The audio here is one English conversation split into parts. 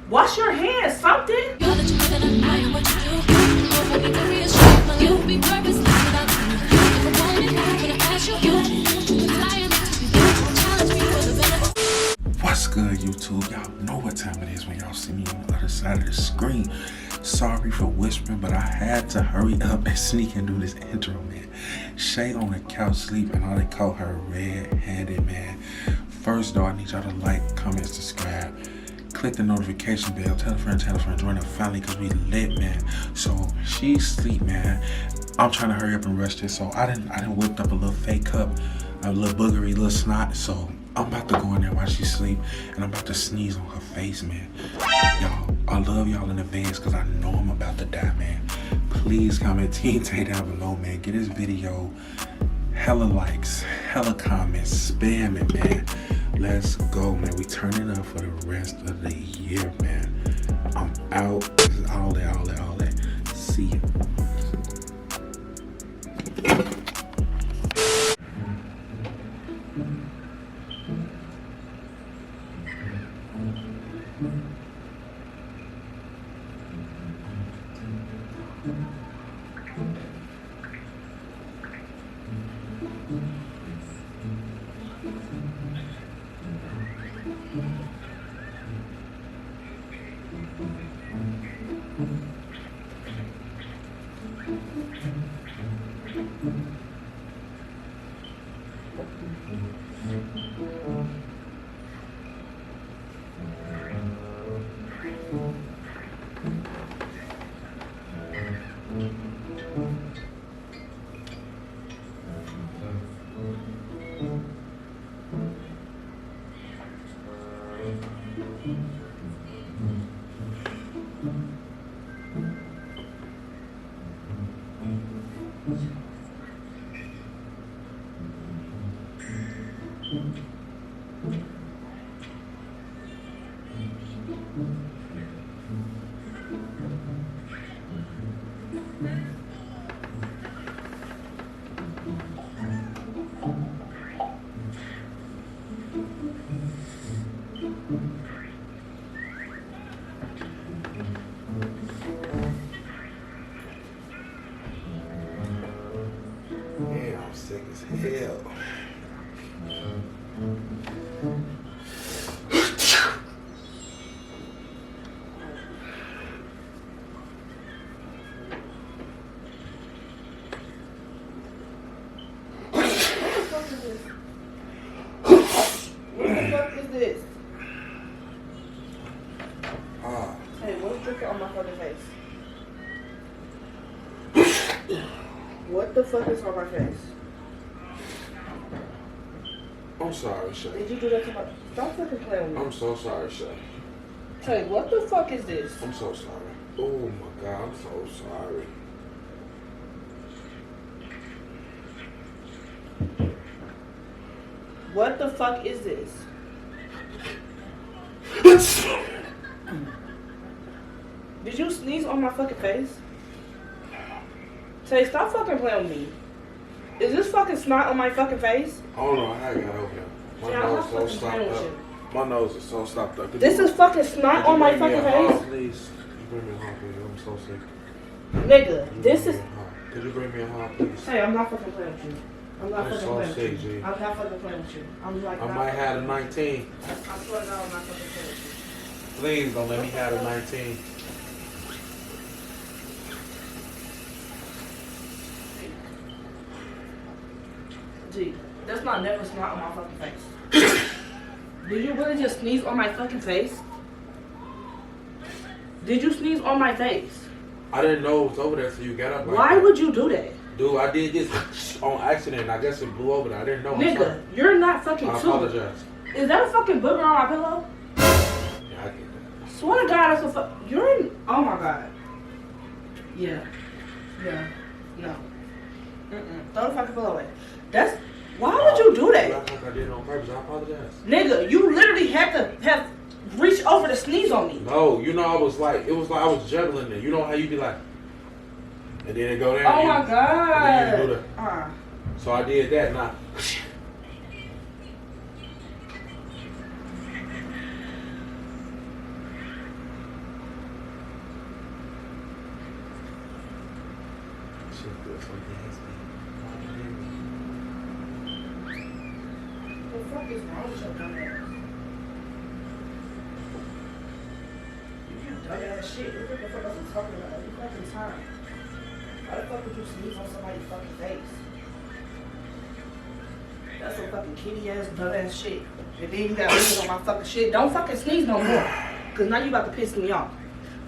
Wash your hands, something. What's good, YouTube? Y'all know what time it is when y'all see me on the other side of the screen. Sorry for whispering, but I had to hurry up and sneak and do this intro, man. Shay on the couch sleeping, all they call her red-handed, man. First, though, I need y'all to like, comment, subscribe. Click the notification bell, tell a friend, join the family, because we lit, man. So, she's asleep, man. I'm trying to hurry up and rush this, so I didn't whipped up a little fake cup, a little boogery, little snot, so I'm about to go in there while she sleep, and I'm about to sneeze on her face, man. Y'all, I love y'all in advance, because I know I'm about to die, man. Please comment Team Tay down below, man. Get this video hella likes, hella comments, spam it, man. Let's go, man. We turning up for the rest of the year, man. I'm out. This is all that. See ya. Yeah, I'm sick as hell. Hey, what's dripping on my fucking face? What the fuck is on my face? I'm sorry, Shay. Did you do that to my... Stop fucking playing with me. I'm so sorry, Shay. Hey, what the fuck is this? I'm so sorry. Oh my God, I'm so sorry. What the fuck is this? Did you sneeze on my fucking face? Tay, stop fucking playing with me. Is this fucking snot on my fucking face? I don't know how I got over here. My nose so stopped up. My nose is so stopped up. This is fucking snot on my fucking face? Please. Bring me a hot, please. I'm so sick. Nigga, this is... Could you bring me a hot, please? Hey, I'm not fucking playing with you. I'm not fucking so playing sick, with you. G. I'm not fucking playing with you. I'm like... I might have a 19. I swear to God, I'm not fucking playing with Please don't let me have a 19. you. Gee, that's not never snot on my fucking face. Did you really just sneeze on my fucking face? Did you sneeze on my face? I didn't know it was over there, so you got up like Why that. would you do that? Dude, I did this on accident. I guess it blew over there. I didn't know. Nigga, you're not fucking I too. apologize. Is that a fucking booger on my pillow? Yeah, I get that. Swear to God, that's a fuck. You're in. Oh my God. Yeah. No. Throw the fucking pillow away. That's. Why would you do that? I think I did it on purpose. I apologize. Nigga, you literally had to have reached over to sneeze on me. No, you know, I was like, it was like I was juggling it. You know how you be like, and then it go down. Oh my God. And then you do the, so I did that. Now, shit feels so nasty. What the fuck is wrong with your dumb ass? You dumb ass shit. What the fuck else I'm talking about? You fucking time. Why the fuck would you sneeze on somebody's fucking face? That's some fucking kitty ass, dumb ass shit. And then you got sneeze on my fucking shit. Don't fucking sneeze no more. Cause now you about to piss me off.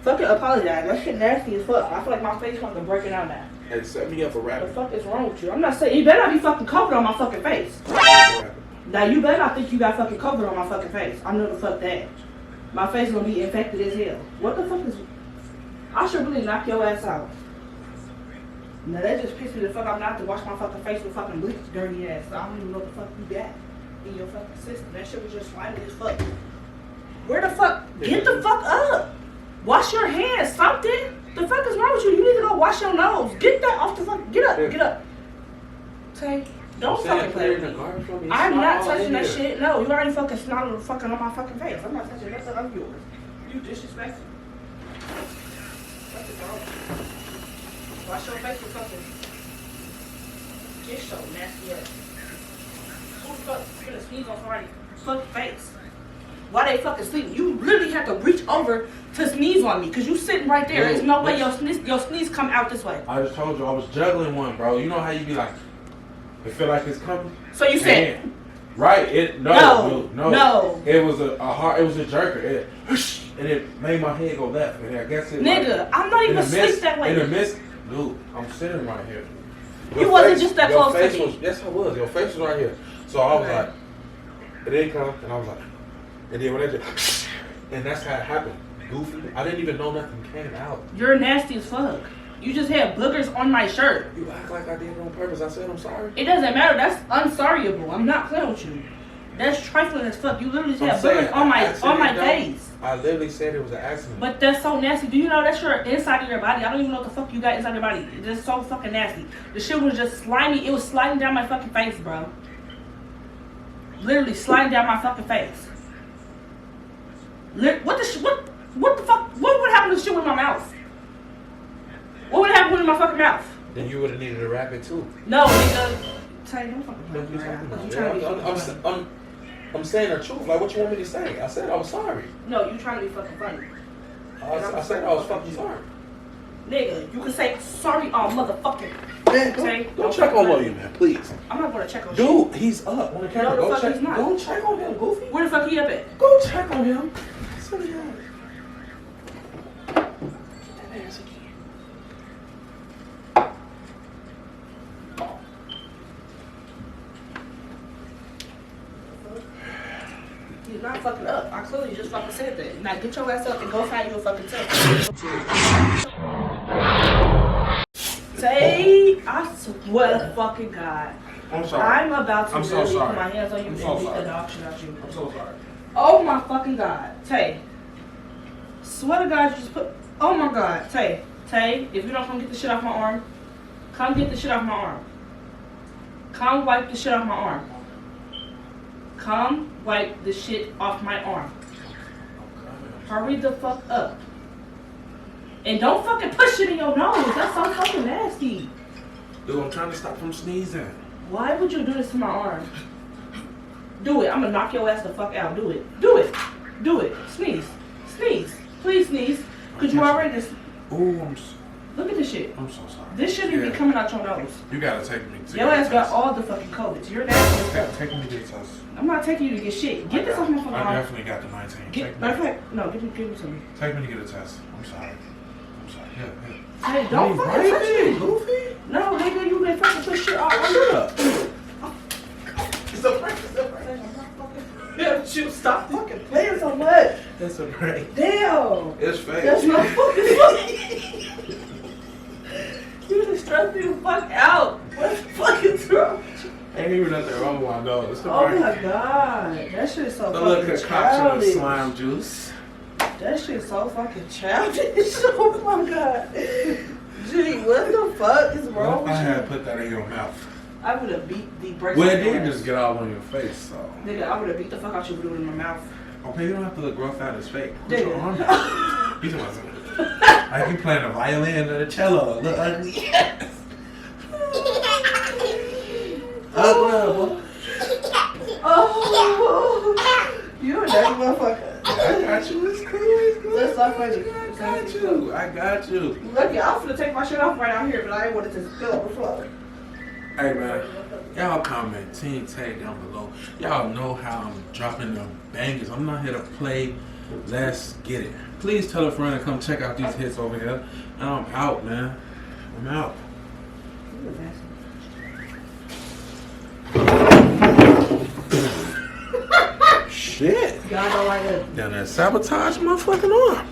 Fucking apologize. That shit nasty as fuck. I feel like my face fucking breaking out now. Hey, set me up for What rapping. the fuck is wrong with you? I'm not saying, you better not be fucking covered on my fucking face. Now you better not think you got fucking covered on my fucking face. I know the fuck that. My face gonna be infected as hell. What the fuck is... I should really knock your ass out. Now that just pissed me the fuck off not to wash my fucking face with fucking bleach, dirty ass. I don't even know what the fuck you got in your fucking system. That shit was just slimy as fuck. Where the fuck? Get the fuck up. Wash your hands, something. The fuck is wrong with you? You need to go wash your nose. Get that off the fuck. Get up, get up. Tay, don't fucking play with me. I'm not touching that shit. No, you already fucking snotted fucking on my fucking face. I'm not touching nothing of yours. You disrespectful. What's wrong with you? Wash your face with fucking dish soap, nasty ass. Who the fuck is gonna sneeze on somebody's fucking face? Why they fucking sleeping? You literally have to reach over to sneeze on me, cause you sitting right there. There's no way your sneeze come out this way. I just told you I was juggling one, bro. You know how you be like, it feel like it's coming. So you said, right? It no. It was a hard. It was a jerker. It and it made my head go left. And I guess it. Nigga, like, I'm not even asleep that way. In the midst, dude, I'm sitting right here. You wasn't just that close to me. Yes, I was. Your face was right here. So I was like, it didn't come, and I was like, and then when it just, and that's how it happened. Goofy. I didn't even know nothing came out. You're nasty as fuck. You just had boogers on my shirt. You act like I did it on purpose. I said I'm sorry. It doesn't matter. That's unsorryable. I'm not playing with you. That's trifling as fuck. You literally had boogers on my face. I literally said it was an accident. But that's so nasty. Do you know that's your inside of your body? I don't even know what the fuck you got inside your body. It's just so fucking nasty. The shit was just slimy. It was sliding down my fucking face, bro. Literally sliding down my fucking face. What the fuck? What would happen to the shit with my mouth? What would happen with my fucking mouth? Then you would have needed to wrap it too. No, nigga. Tay, don't fucking play with me. I'm saying the truth. Like, what you want me to say? I said I was sorry. No, you trying to be fucking funny. I said I was fucking sorry. Nigga, you can say sorry all motherfucking. Man, go check on William, man, please. I'm not gonna check on Dude, he's up on the camera. No, the fuck he's not. Go check on him, Goofy. Where the fuck he up at? Go check on him. That's what he got. Get that ass again. He's not fucking up. I clearly just fucking said that. Now get your ass up and go find you a fucking test. Say, I swear to fucking God. I'm sorry. I'm about to so really sorry. put my hands on you and beat sorry. the dog shit out you. I'm so sorry. Oh my fucking God. Tay. Swear to God, you just put. Oh my God. Tay. Tay, if you don't come get the shit off my arm, come get the shit off my arm. Come wipe the shit off my arm. Come wipe the shit off my arm. Hurry the fuck up. And don't fucking push it in your nose. That's so fucking nasty. Dude, I'm trying to stop from sneezing. Why would you do this to my arm? Do it. I'm gonna knock your ass the fuck out. Do it. Do it. Do it. Sneeze. Sneeze. Please sneeze. Cause you already just. Ooh, Look at this shit. I'm so sorry. This shouldn't be coming out your nose. You gotta take me to Your ass got all the fucking COVID. You're nasty as fuck. Take me to the test. I'm not taking you to get shit. Get this off my fucking arm. I definitely got the 19. Matter of fact, no, give me to me. Take me to get a test. I'm sorry. I'm sorry. Yeah. Hey, don't fucking touch me. Goofy. No, nigga, you been fucking put shit all over. It's a prank. It's a prank. Yeah, you stop fucking playing so much. It's a prank. Damn. It's fake. That's not fucking funny. You just stressed me the fuck out. What the fuck is wrong? Ain't even nothing wrong with my nose. It's a Oh prank. my God. That shit is so A little fucking concoction of childish. slime juice. That shit is so fucking childish. Oh my God. Gee, what the fuck is wrong What if I with had you? put that in your mouth? I would have beat the brakes. Well, it on your did ass. just get all on your face, so. Nigga, I would have beat the fuck out you with it in my mouth. Okay, you don't have to look rough out as fake. Put your arm Nigga. down. You doing something. Like you playing the violin or the cello. Look ugly. Oh, you a dirty motherfucker. I got you. It's cool. It's cool. That's not funny. I got you. Lucky, I was gonna take my shit off right out here, but I didn't want it to spill on the floor. Hey man, y'all comment Team Tag down below. Y'all know how I'm dropping the bangers. I'm not here to play. Let's get it. Please tell a friend to come check out these hits over here. And I'm out, man. I'm out. Shit. Y'all don't like it. Down there sabotage my fucking arm.